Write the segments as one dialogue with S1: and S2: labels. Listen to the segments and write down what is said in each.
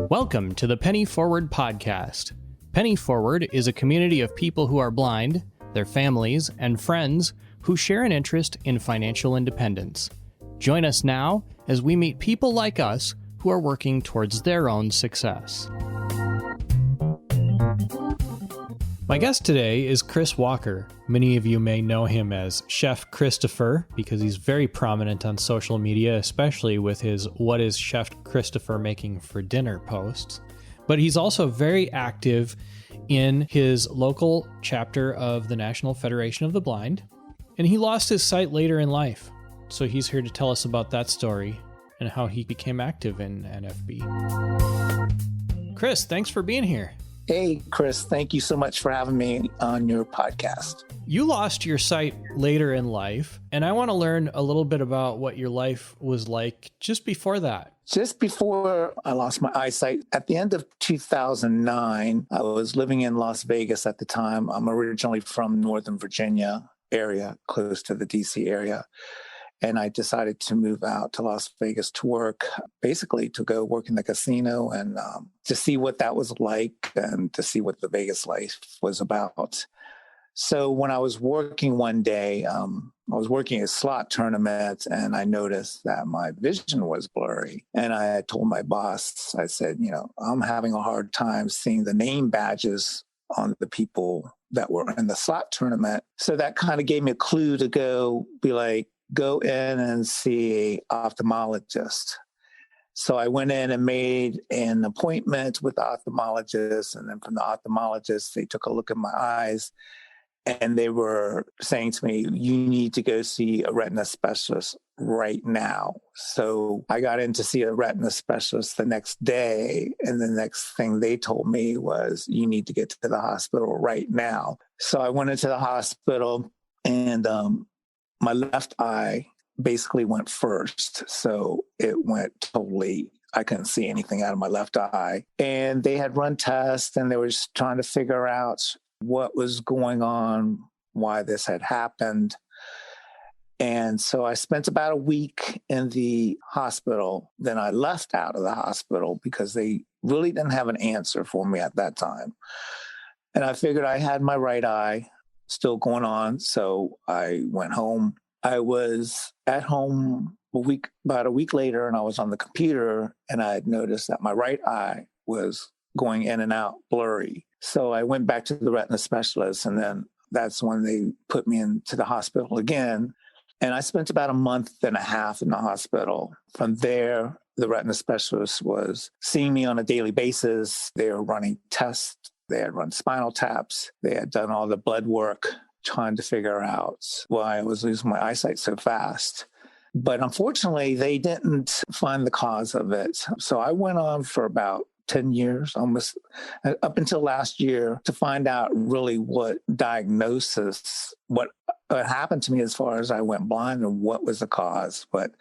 S1: Welcome to the Penny Forward podcast. Penny Forward is a community of people who are blind, their families, and friends who share an interest in financial independence. Join us now as we meet people like us who are working towards their own success. My guest today is Chris Walker. Many of you may know him as Chef Christopher because he's very prominent on social media, especially with his "What is Chef Christopher making for dinner?" posts. But he's also very active in his local chapter of the National Federation of the Blind, and he lost his sight later in life. So he's here to tell us about that story and how he became active in NFB. Chris, thanks for being here.
S2: Hey, Chris, thank you so much for having me on your podcast.
S1: You lost your sight later in life, and I want to learn a little bit about what your life was like just before that.
S2: Just before I lost my eyesight, at the end of 2009, I was living in Las Vegas at the time. I'm originally from Northern Virginia area, close to the DC area. And I decided to move out to Las Vegas to work, basically to go work in the casino and to see what that was like and to see what the Vegas life was about. So when I was working one day, I was working a slot tournament and I noticed that my vision was blurry. And I had told my boss, I said, I'm having a hard time seeing the name badges on the people that were in the slot tournament. So that kind of gave me a clue to go in and see an ophthalmologist. So I went in and made an appointment with the ophthalmologist. And then from the ophthalmologist, they took a look at my eyes and they were saying to me, you need to go see a retina specialist right now. So I got in to see a retina specialist the next day. And the next thing they told me was, you need to get to the hospital right now. So I went into the hospital and, my left eye basically went first. So it went totally, I couldn't see anything out of my left eye. And they had run tests and they were just trying to figure out what was going on, why this had happened. And so I spent about a week in the hospital. Then I left out of the hospital because they really didn't have an answer for me at that time. And I figured I had my right eye still going on. So I went home. I was at home about a week later, and I was on the computer and I had noticed that my right eye was going in and out blurry. So I went back to the retina specialist, and then that's when they put me into the hospital again. And I spent about a month and a half in the hospital. From there, the retina specialist was seeing me on a daily basis. They were running tests. They had run spinal taps. They had done all the blood work, trying to figure out why I was losing my eyesight so fast. But unfortunately, they didn't find the cause of it. So I went on for about 10 years, almost up until last year, to find out really what happened to me as far as I went blind and what was the cause. But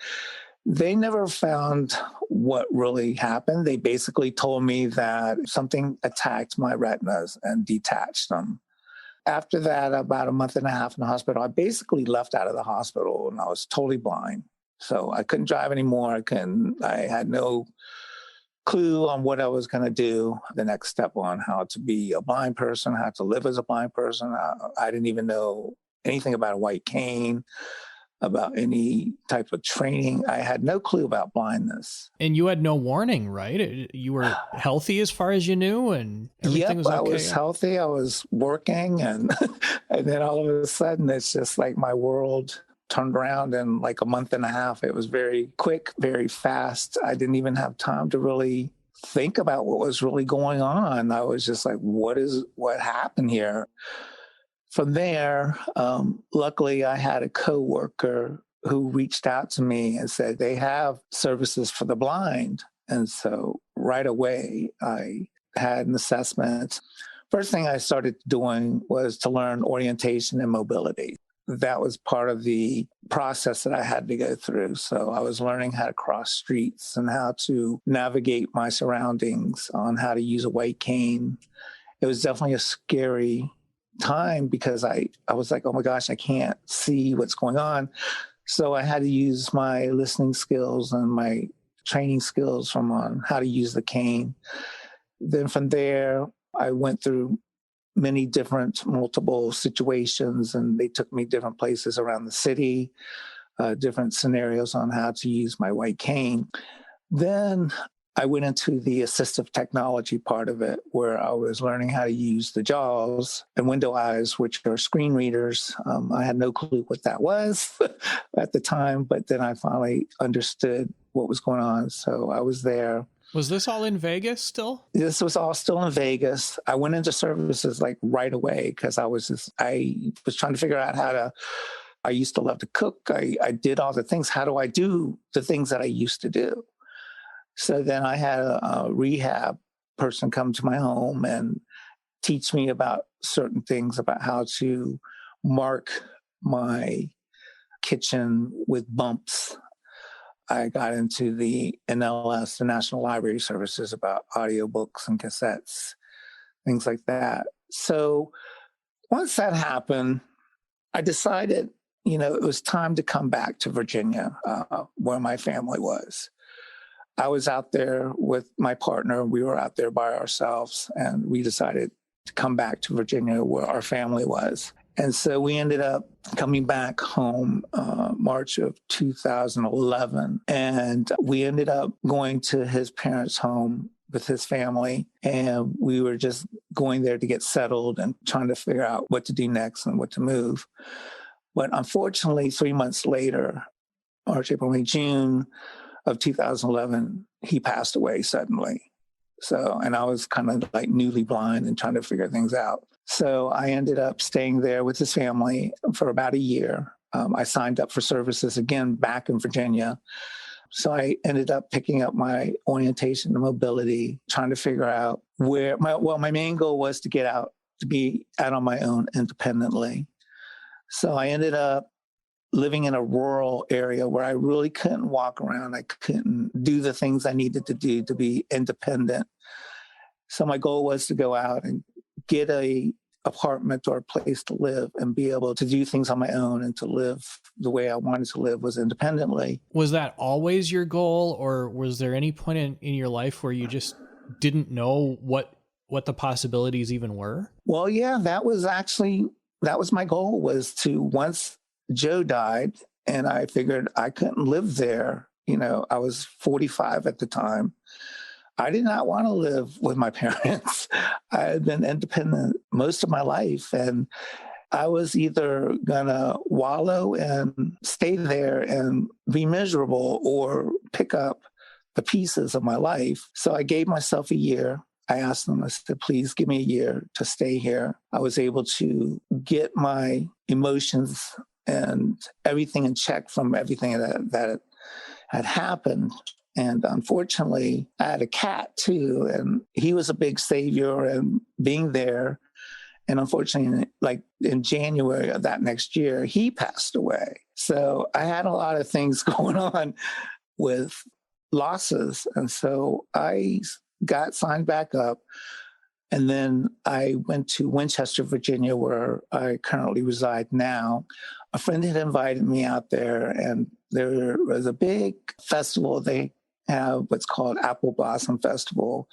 S2: they never found what really happened. They basically told me that something attacked my retinas and detached them. After that, about a month and a half in the hospital, I basically left out of the hospital and I was totally blind. So I couldn't drive anymore. I had no clue on what I was going to do, the next step on how to be a blind person, how to live as a blind person. I didn't even know anything about a white cane, about any type of training. I had no clue about blindness.
S1: And you had no warning, right? You were healthy as far as you knew, and everything was okay?
S2: I was healthy. I was working, and then all of a sudden, it's just like my world turned around in like a month and a half. It was very quick, very fast. I didn't even have time to really think about what was really going on. I was just like, what happened here? From there, luckily, I had a coworker who reached out to me and said they have services for the blind. And so right away, I had an assessment. First thing I started doing was to learn orientation and mobility. That was part of the process that I had to go through. So I was learning how to cross streets and how to navigate my surroundings, on how to use a white cane. It was definitely a scary time because I was like, oh my gosh, I can't see what's going on. So I had to use my listening skills and my training skills from on how to use the cane. Then from there, I went through many different multiple situations, and they took me different places around the city, different scenarios on how to use my white cane. Then I went into the assistive technology part of it, where I was learning how to use the JAWS and Window Eyes, which are screen readers. I had no clue what that was at the time, but then I finally understood what was going on. So I was there.
S1: Was this all in Vegas still?
S2: This was all still in Vegas. I went into services like right away because I was trying to figure out I used to love to cook. I did all the things. How do I do the things that I used to do? So then I had a rehab person come to my home and teach me about certain things, about how to mark my kitchen with bumps. I got into the NLS, the National Library Services, about audiobooks and cassettes, things like that. So once that happened, I decided, it was time to come back to Virginia, where my family was. I was out there with my partner. We were out there by ourselves, and we decided to come back to Virginia where our family was. And so we ended up coming back home March of 2011. And we ended up going to his parents' home with his family. And we were just going there to get settled and trying to figure out what to do next and what to move. But unfortunately, 3 months later, March, April, May, June of 2011, he passed away suddenly. So, and I was kind of like newly blind and trying to figure things out. So I ended up staying there with his family for about a year. I signed up for services again back in Virginia. So I ended up picking up my orientation and mobility, trying to figure out where my main goal was to get out, to be out on my own independently. So I ended up living in a rural area where I really couldn't walk around. I couldn't do the things I needed to do to be independent. So my goal was to go out and get a apartment or a place to live and be able to do things on my own and to live the way I wanted to live, was independently.
S1: Was that always your goal, or was there any point in your life where you just didn't know what the possibilities even were?
S2: Well, yeah, that was my goal, was to, once Joe died and I figured I couldn't live there. I was 45 at the time. I did not want to live with my parents. I had been independent most of my life, and I was either going to wallow and stay there and be miserable or pick up the pieces of my life. So I gave myself a year. I asked them, I said, please give me a year to stay here. I was able to get my emotions and everything in check from everything that had happened. And unfortunately, I had a cat too, and he was a big savior and being there. And unfortunately, like in January of that next year, he passed away. So I had a lot of things going on with losses. And so I got signed back up. And then I went to Winchester, Virginia, where I currently reside now. A friend had invited me out there, and there was a big festival. They have what's called Apple Blossom Festival.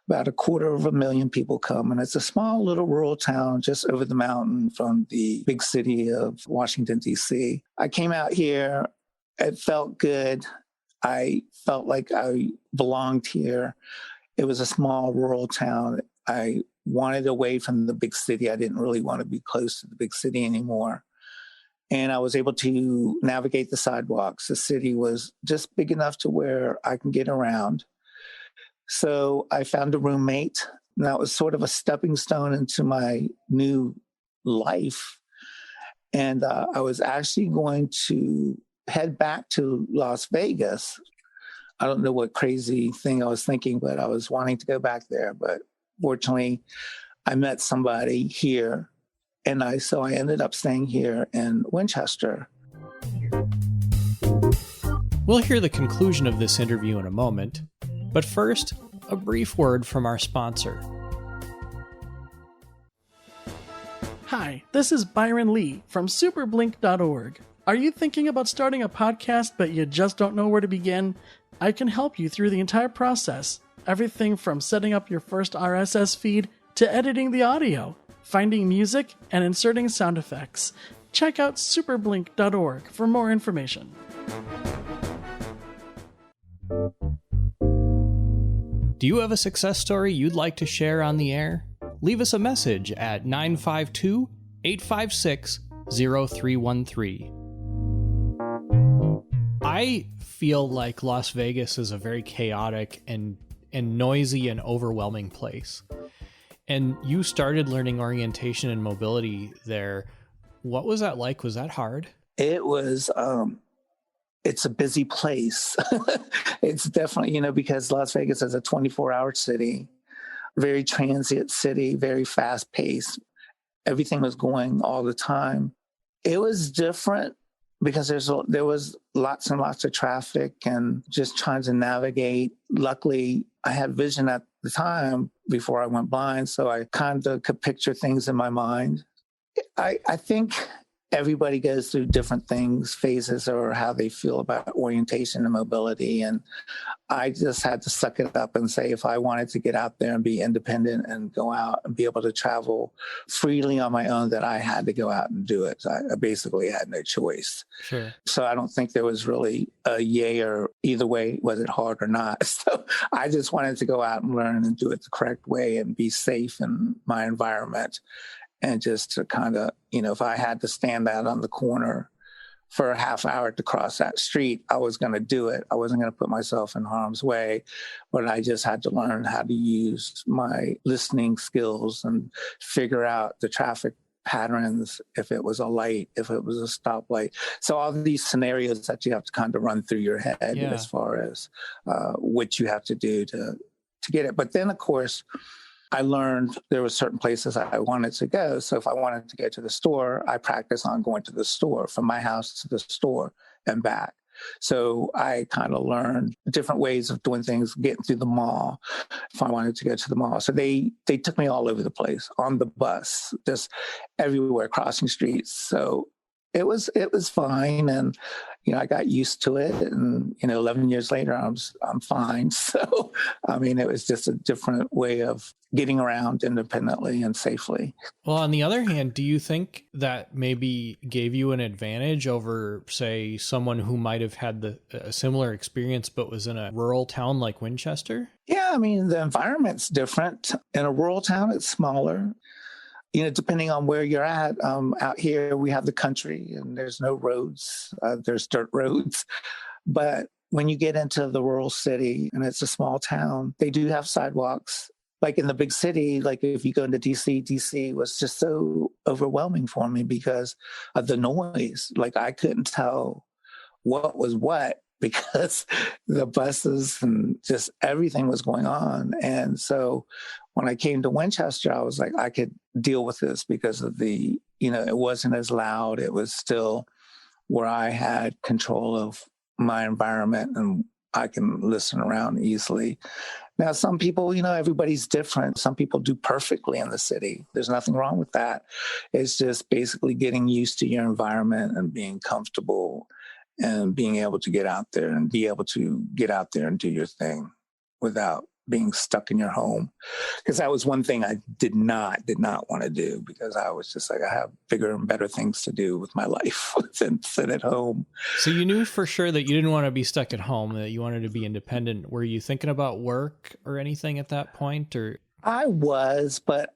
S2: About 250,000 people come, and it's a small little rural town just over the mountain from the big city of Washington, D.C. I came out here. It felt good. I felt like I belonged here. It was a small rural town. I wanted away from the big city. I didn't really want to be close to the big city anymore. And I was able to navigate the sidewalks. The city was just big enough to where I can get around. So I found a roommate, and that was sort of a stepping stone into my new life. And I was actually going to head back to Las Vegas. I don't know what crazy thing I was thinking, but I was wanting to go back there. But fortunately, I met somebody here. And so I ended up staying here in Winchester.
S1: We'll hear the conclusion of this interview in a moment, but first, a brief word from our sponsor.
S3: Hi, this is Byron Lee from superblink.org. Are you thinking about starting a podcast but you just don't know where to begin? I can help you through the entire process. Everything from setting up your first RSS feed to editing the audio, finding music, and inserting sound effects. Check out superblink.org for more information.
S1: Do you have a success story you'd like to share on the air? Leave us a message at 952-856-0313. I feel like Las Vegas is a very chaotic and noisy and overwhelming place. And you started learning orientation and mobility there. What was that like? Was that hard?
S2: It was, it's a busy place. It's definitely, because Las Vegas is a 24-hour city, very transient city, very fast paced. Everything was going all the time. It was different because there was lots and lots of traffic and just trying to navigate. Luckily, I had vision at the time before I went blind, so I kind of could picture things in my mind. I think everybody goes through different phases, or how they feel about orientation and mobility. And I just had to suck it up and say, if I wanted to get out there and be independent and go out and be able to travel freely on my own, that I had to go out and do it. I basically had no choice.
S1: Sure.
S2: So I don't think there was really a yay or either way, was it hard or not. So I just wanted to go out and learn and do it the correct way and be safe in my environment. And just to kind of, if I had to stand out on the corner for a half hour to cross that street, I was going to do it. I wasn't going to put myself in harm's way, but I just had to learn how to use my listening skills and figure out the traffic patterns, if it was a light, if it was a stoplight. So all these scenarios that you have to kind of run through your head as far as what you have to do to get it. But then, of course, I learned there were certain places I wanted to go. So if I wanted to go to the store, I practiced on going to the store, from my house to the store and back. So I kind of learned different ways of doing things, getting through the mall, if I wanted to go to the mall. So they took me all over the place, on the bus, just everywhere, crossing streets. So it was fine. And, I got used to it. And, 11 years later, I'm fine. So, it was just a different way of getting around independently and safely.
S1: Well, on the other hand, do you think that maybe gave you an advantage over, say, someone who might have had a similar experience but was in a rural town like Winchester?
S2: Yeah, the environment's different. In a rural town, it's smaller. Depending on where you're at, out here, we have the country and there's no roads. There's dirt roads. But when you get into the rural city and it's a small town, they do have sidewalks. Like in the big city, like if you go into DC was just so overwhelming for me because of the noise. Like I couldn't tell what was what because the buses and just everything was going on. And so when I came to Winchester, I was like, I could deal with this because of it wasn't as loud. It was still where I had control of my environment and I can listen around easily. Now, some people, everybody's different. Some people do perfectly in the city. There's nothing wrong with that. It's just basically getting used to your environment and being comfortable and being able to get out there and be able to get out there and do your thing without being stuck in your home. Because that was one thing I did not want to do, because I was just like, I have bigger and better things to do with my life than sit at home.
S1: So you knew for sure that you didn't want to be stuck at home, that you wanted to be independent. Were you thinking about work or anything at that point? Or
S2: I was, but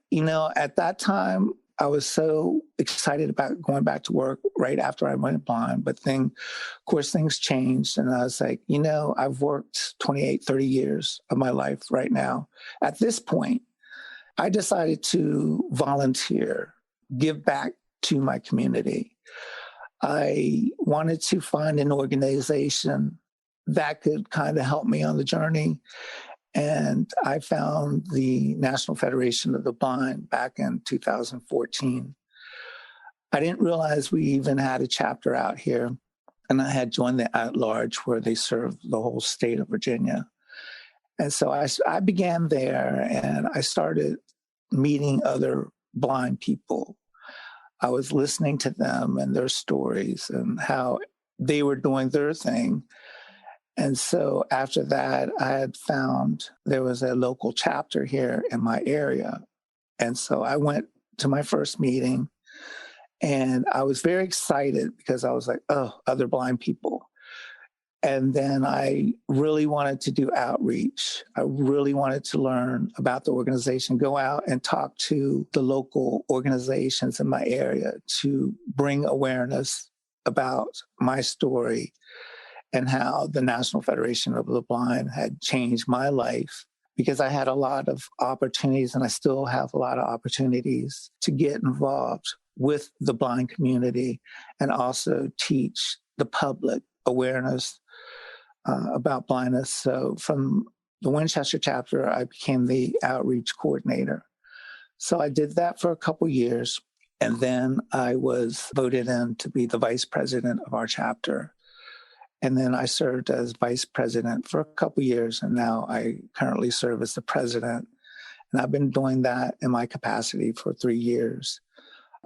S2: at that time, I was so excited about going back to work right after I went blind. But then, of course, things changed. And I was like, I've worked 28, 30 years of my life right now. At this point, I decided to volunteer, give back to my community. I wanted to find an organization that could kind of help me on the journey. And I found the National Federation of the Blind back in 2014. I didn't realize we even had a chapter out here. And I had joined the at-large where they serve the whole state of Virginia. And so I began there and I started meeting other blind people. I was listening to them and their stories and how they were doing their thing. And so after that, I had found there was a local chapter here in my area. And so I went to my first meeting and I was very excited because I was like, oh, other blind people. And then I really wanted to do outreach. I really wanted to learn about the organization, go out and talk to the local organizations in my area to bring awareness about my story and how the National Federation of the Blind had changed my life, because I had a lot of opportunities and I still have a lot of opportunities to get involved with the blind community and also teach the public awareness about blindness. So from the Winchester chapter, I became the outreach coordinator. So I did that for a couple years, and then I was voted in to be the vice president of our chapter. And then I served as vice president for a couple years, and now I currently serve as the president. And I've been doing that in my capacity for 3 years.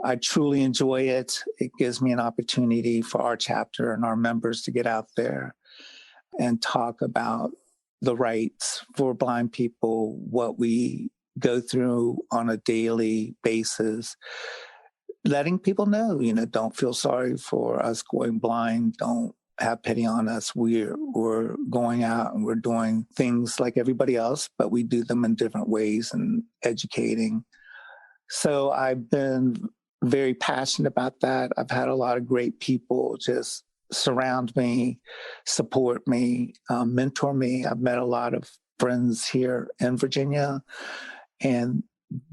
S2: I truly enjoy it. It gives me an opportunity for our chapter and our members to get out there and talk about the rights for blind people, what we go through on a daily basis, letting people know, don't feel sorry for us going blind. Don't have pity on us. We're going out and we're doing things like everybody else, but we do them in different ways and educating. So I've been very passionate about that. I've had a lot of great people just surround me, support me, mentor me. I've met a lot of friends here in Virginia and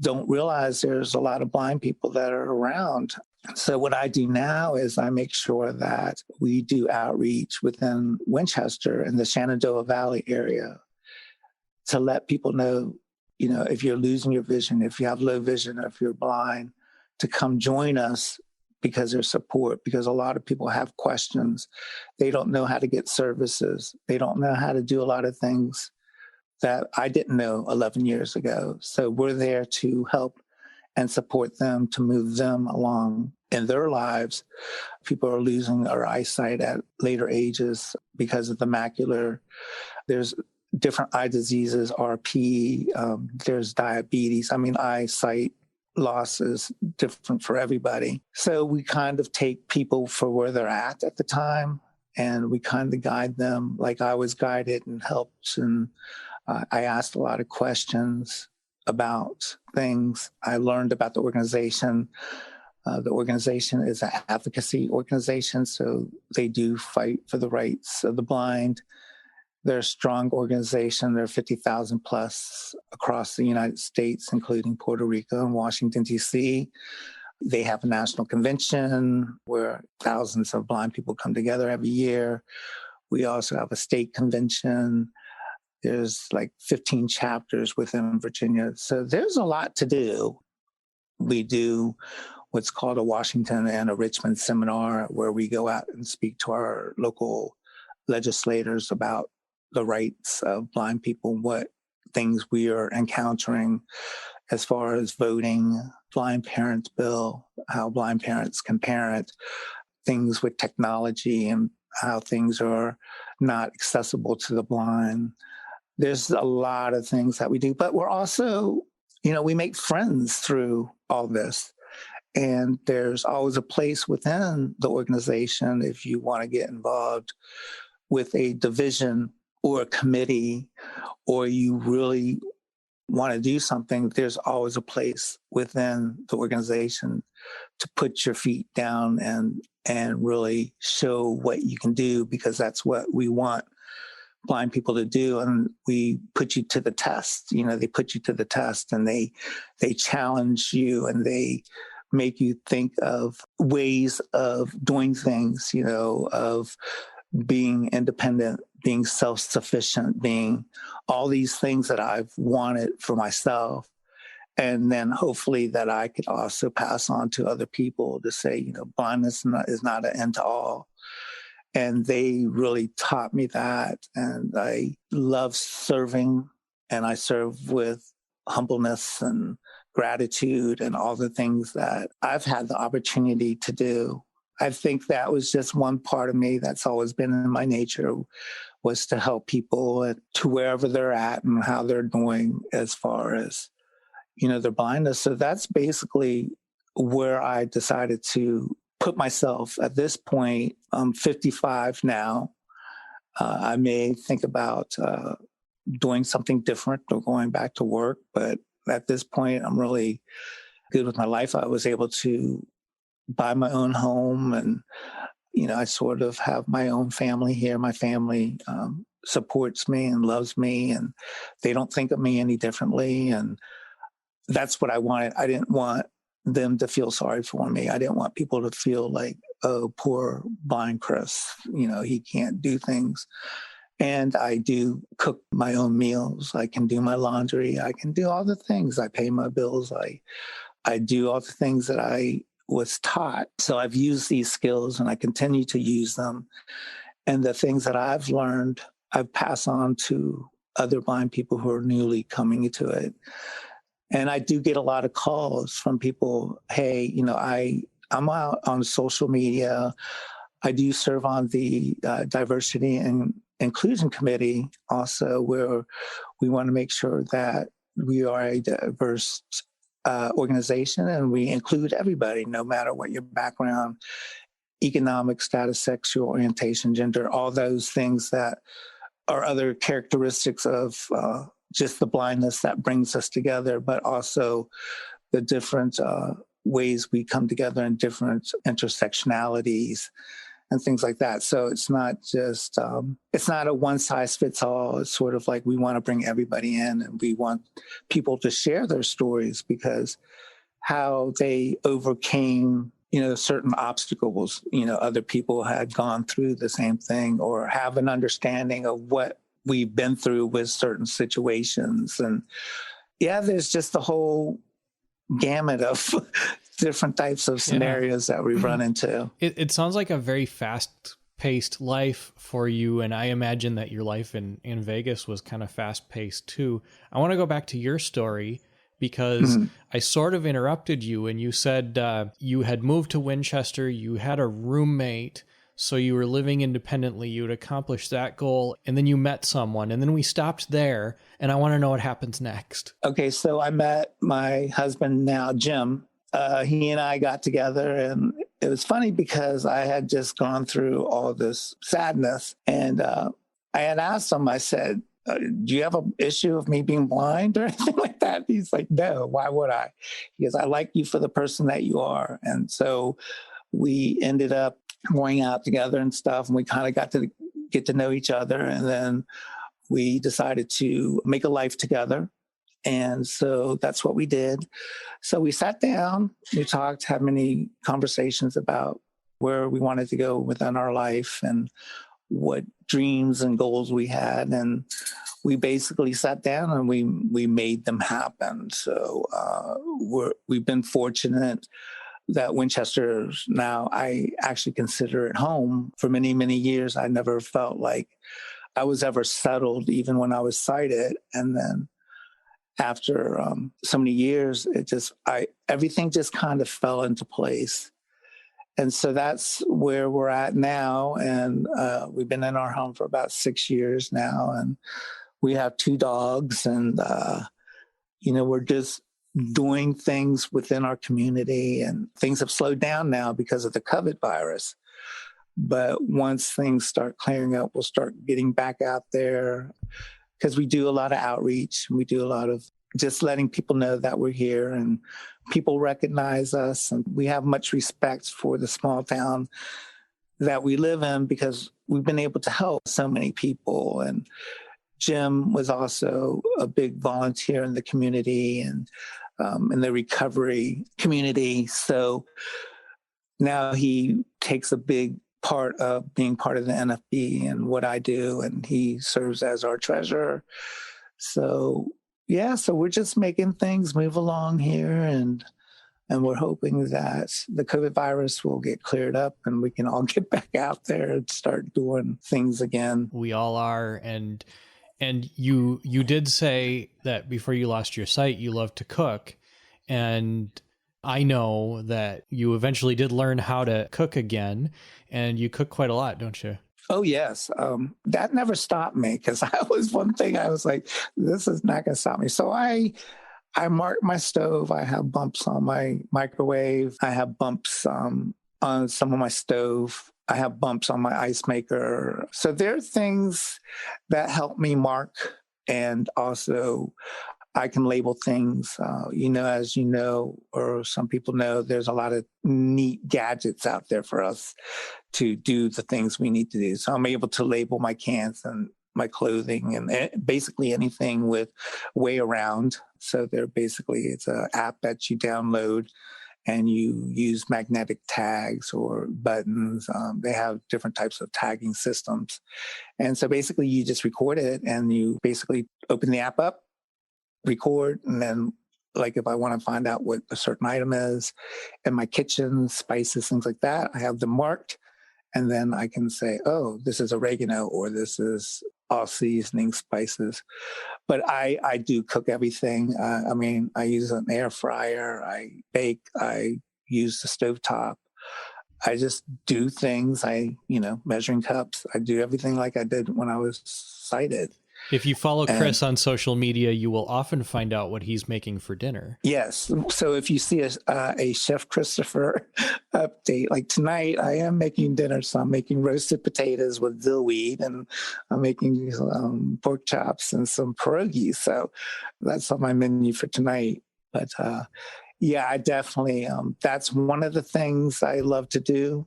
S2: don't realize there's a lot of blind people that are around. So what I do now is I make sure that we do outreach within Winchester and the Shenandoah Valley area to let people know, if you're losing your vision, if you have low vision, or if you're blind, to come join us because there's support, because a lot of people have questions. They don't know how to get services. They don't know how to do a lot of things that I didn't know 11 years ago. So we're there to help and support them, to move them along in their lives. People are losing their eyesight at later ages because of the macular. There's different eye diseases, RP, there's diabetes. Eyesight loss is different for everybody. So we kind of take people for where they're at the time, and we kind of guide them like I was guided and helped. And I asked a lot of questions about things. I learned about the organization. The organization is an advocacy organization, so they do fight for the rights of the blind. They're a strong organization. There are 50,000 plus across the United States, including Puerto Rico and Washington, D.C. They have a national convention where thousands of blind people come together every year. We also have a state convention. There's like 15 chapters within Virginia. So there's a lot to do. We do what's called a Washington and a Richmond seminar, where we go out and speak to our local legislators about the rights of blind people, what things we are encountering as far as voting, blind parents bill, how blind parents can parent, things with technology and how things are not accessible to the blind. There's a lot of things that we do, but we're also, we make friends through all this. And there's always a place within the organization if you want to get involved with a division or a committee, or you really want to do something. There's always a place within the organization to put your feet down and really show what you can do, because that's what we want blind people to do. And we put you to the test. They put you to the test, and they challenge you, and they make you think of ways of doing things, of being independent, being self-sufficient, being all these things that I've wanted for myself. And then hopefully that I could also pass on to other people to say, blindness is not an end to all. And they really taught me that. And I love serving, and I serve with humbleness and gratitude and all the things that I've had the opportunity to do. I think that was just one part of me that's always been in my nature, was to help people to wherever they're at and how they're doing as far as, their blindness. So that's basically where I decided to put myself at this point. I'm 55 now. I may think about doing something different or going back to work, but at this point, I'm really good with my life. I was able to buy my own home, and I sort of have my own family here. My family supports me and loves me, and they don't think of me any differently. And that's what I wanted. I didn't want them to feel sorry for me. I didn't want people to feel like, oh, poor blind Chris, he can't do things. And I do cook my own meals. I can do my laundry. I can do all the things. I pay my bills. I do all the things that I was taught. So I've used these skills and I continue to use them. And the things that I've learned, I've passed on to other blind people who are newly coming into it. And I do get a lot of calls from people, hey, I'm out on social media. I do serve on the diversity and inclusion committee also, where we want to make sure that we are a diverse organization and we include everybody, no matter what your background, economic status, sexual orientation, gender, all those things that are other characteristics of just the blindness that brings us together, but also the different ways we come together in different intersectionalities and things like that. So it's not just, it's not a one size fits all. It's sort of like we want to bring everybody in and we want people to share their stories, because how they overcame, certain obstacles, other people had gone through the same thing or have an understanding of what we've been through with certain situations. And yeah, there's just the whole gamut of different types of scenarios that we run into.
S1: It sounds like a very fast-paced life for you, and I imagine that your life in Vegas was kind of fast-paced too. I want to go back to your story because I sort of interrupted you, and you said you had moved to Winchester, you had a roommate, so you were living independently, you had accomplished that goal, and then you met someone, and then we stopped there, and I want to know what happens next.
S2: Okay, so I met my husband now, Jim. He and I got together, and it was funny because I had just gone through all this sadness, and I had asked him, I said, do you have an issue of me being blind or anything like that? He's like, no, why would I? He goes, I like you for the person that you are. And so we ended up going out together and stuff, and we kind of got to get to know each other. And then we decided to make a life together. And so that's what we did. So we sat down, we talked, had many conversations about where we wanted to go within our life and what dreams and goals we had. And we basically sat down and we made them happen. So we've been fortunate that Winchester now, I actually consider it home. For many, many years, I never felt like I was ever settled, even when I was sighted. And then after so many years, everything just kind of fell into place. And so that's where we're at now. And we've been in our home for about 6 years now. And we have 2 dogs. And, we're just doing things within our community. And things have slowed down now because of the COVID virus. But once things start clearing up, we'll start getting back out there, because we do a lot of outreach. We do a lot of just letting people know that we're here, and people recognize us, and we have much respect for the small town that we live in, because we've been able to help so many people. And Jim was also a big volunteer in the community and in the recovery community. So now he takes a big part of being part of the NFB and what I do, and he serves as our treasurer. So yeah, so we're just making things move along here, and we're hoping that the COVID virus will get cleared up and we can all get back out there and start doing things again.
S1: We all are, and you did say that before you lost your sight, you love to cook. And I know that you eventually did learn how to cook again, and you cook quite a lot, don't you?
S2: Oh, yes. That never stopped me because I was one thing I was like, this is not going to stop me. So I mark my stove. I have bumps on my microwave. I have bumps on some of my stove. I have bumps on my ice maker. So there are things that help me mark. And also, I can label things. As you know, or some people know, there's a lot of neat gadgets out there for us to do the things we need to do. So I'm able to label my cans and my clothing and basically anything with way around. So it's an app that you download and you use magnetic tags or buttons. They have different types of tagging systems. And so basically you just record it and you basically open the app up, record, and then like if I want to find out what a certain item is in my kitchen, spices, things like that, I have them marked. And then I can say, oh, this is oregano or this is all seasoning spices. But I do cook everything. I use an air fryer. I bake. I use the stovetop. I just do things. Measuring cups. I do everything like I did when I was sighted.
S1: If you follow Chris on social media, you will often find out what he's making for dinner.
S2: Yes. So if you see a Chef Christopher update, like tonight, I am making dinner. So I'm making roasted potatoes with dillweed, and I'm making pork chops and some pierogies. So that's on my menu for tonight. But I definitely, that's one of the things I love to do.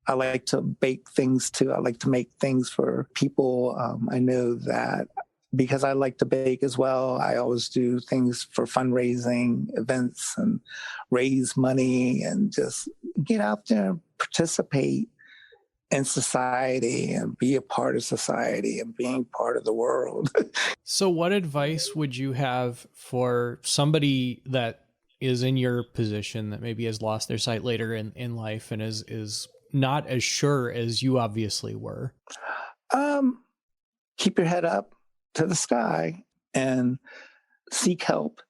S2: I like to bake things too. I like to make things for people. I know that because I like to bake as well, I always do things for fundraising events and raise money and just get out there and participate in society and be a part of society and being part of the world.
S1: So what advice would you have for somebody that is in your position that maybe has lost their sight later in life and is not as sure as you obviously were?
S2: Keep your head up to the sky and seek help,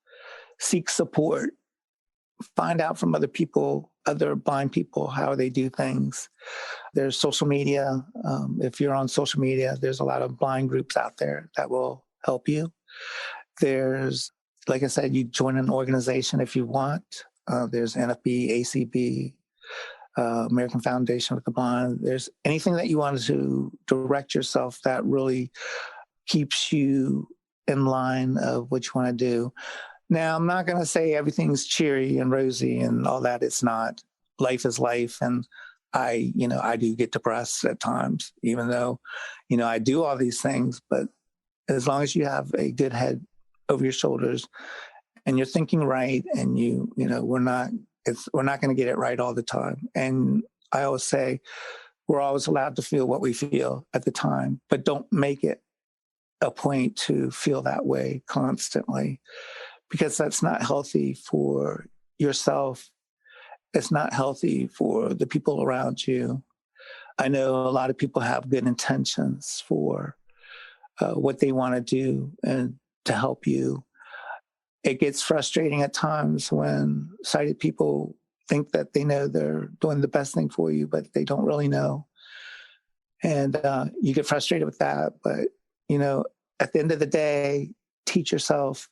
S2: seek support, find out from other people, other blind people, how they do things. There's social media. If you're on social media, there's a lot of blind groups out there that will help you. There's, like I said, you join an organization if you want. There's NFB, ACB, American Foundation with the Blind. There's anything that you want to direct yourself that really keeps you in line of what you want to do. Now, I'm not going to say everything's cheery and rosy and all that. It's not. Life is life. And I do get depressed at times, even though, I do all these things. But as long as you have a good head over your shoulders and you're thinking right and we're not going to get it right all the time. And I always say we're always allowed to feel what we feel at the time, but don't make it a point to feel that way constantly, because that's not healthy for yourself. It's not healthy for the people around you. I know a lot of people have good intentions for what they want to do and to help you. It gets frustrating at times when sighted people think that they know they're doing the best thing for you, but they don't really know. And you get frustrated with that. But, at the end of the day, teach yourself,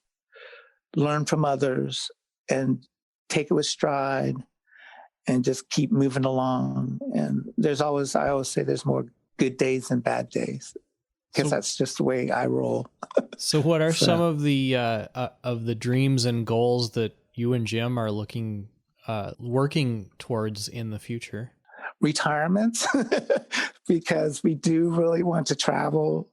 S2: learn from others, and take it with stride and just keep moving along. And I always say there's more good days than bad days, because that's just the way I roll.
S1: So what are some of the dreams and goals that you and Jim are working towards in the future?
S2: Retirement, because we do really want to travel.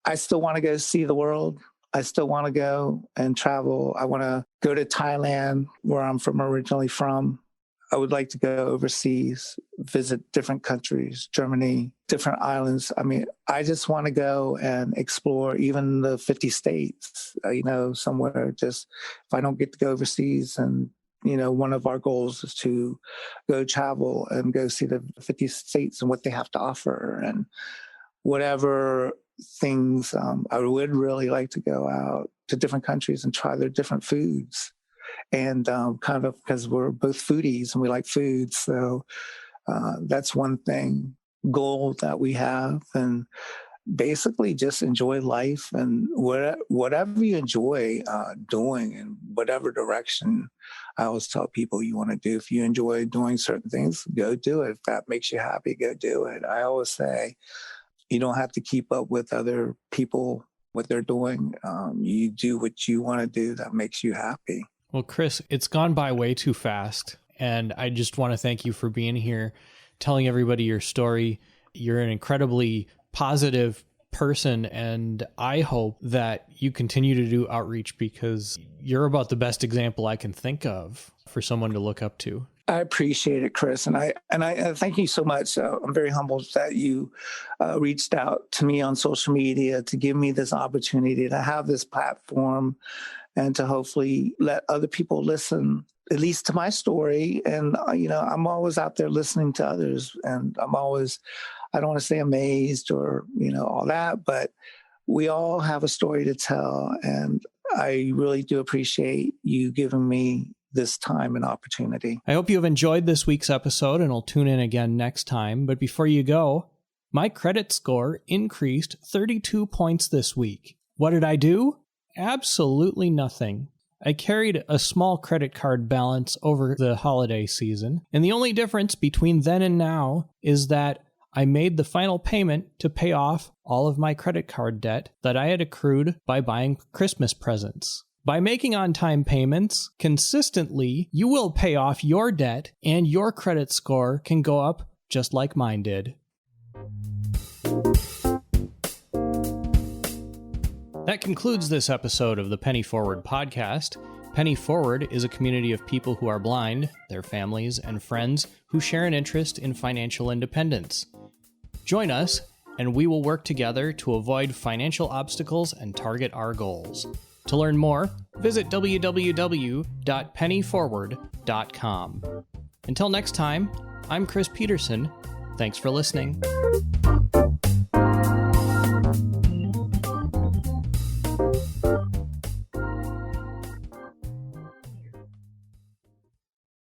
S2: I still want to go see the world. I still want to go and travel. I want to go to Thailand, where I'm originally from. I would like to go overseas, visit different countries, Germany, different islands. I just want to go and explore even the 50 states, somewhere. Just if I don't get to go overseas, and, one of our goals is to go travel and go see the 50 states and what they have to offer, and whatever things. I would really like to go out to different countries and try their different foods And kind of because we're both foodies and we like food. So that's one goal that we have. And basically just enjoy life, and whatever you enjoy doing in whatever direction. I always tell people you want to do. If you enjoy doing certain things, go do it. If that makes you happy, go do it. I always say you don't have to keep up with other people, what they're doing. You do what you want to do that makes you happy.
S1: Well, Chris, it's gone by way too fast. And I just want to thank you for being here, telling everybody your story. You're an incredibly positive person, and I hope that you continue to do outreach, because you're about the best example I can think of for someone to look up to.
S2: I appreciate it, Chris, and I thank you so much. I'm very humbled that you reached out to me on social media to give me this opportunity to have this platform and to hopefully let other people listen, at least to my story. And I'm always out there listening to others, and I don't want to say amazed or all that, but we all have a story to tell, and I really do appreciate you giving me this time and opportunity.
S1: I hope you have enjoyed this week's episode, and will tune in again next time. But before you go, my credit score increased 32 points this week. What did I do? Absolutely nothing. I carried a small credit card balance over the holiday season, and the only difference between then and now is that I made the final payment to pay off all of my credit card debt that I had accrued by buying Christmas presents. By making on-time payments consistently, you will pay off your debt, and your credit score can go up just like mine did. That concludes this episode of the Penny Forward podcast. Penny Forward is a community of people who are blind, their families, and friends who share an interest in financial independence. Join us, and we will work together to avoid financial obstacles and target our goals. To learn more, visit www.pennyforward.com. Until next time, I'm Chris Peterson. Thanks for listening.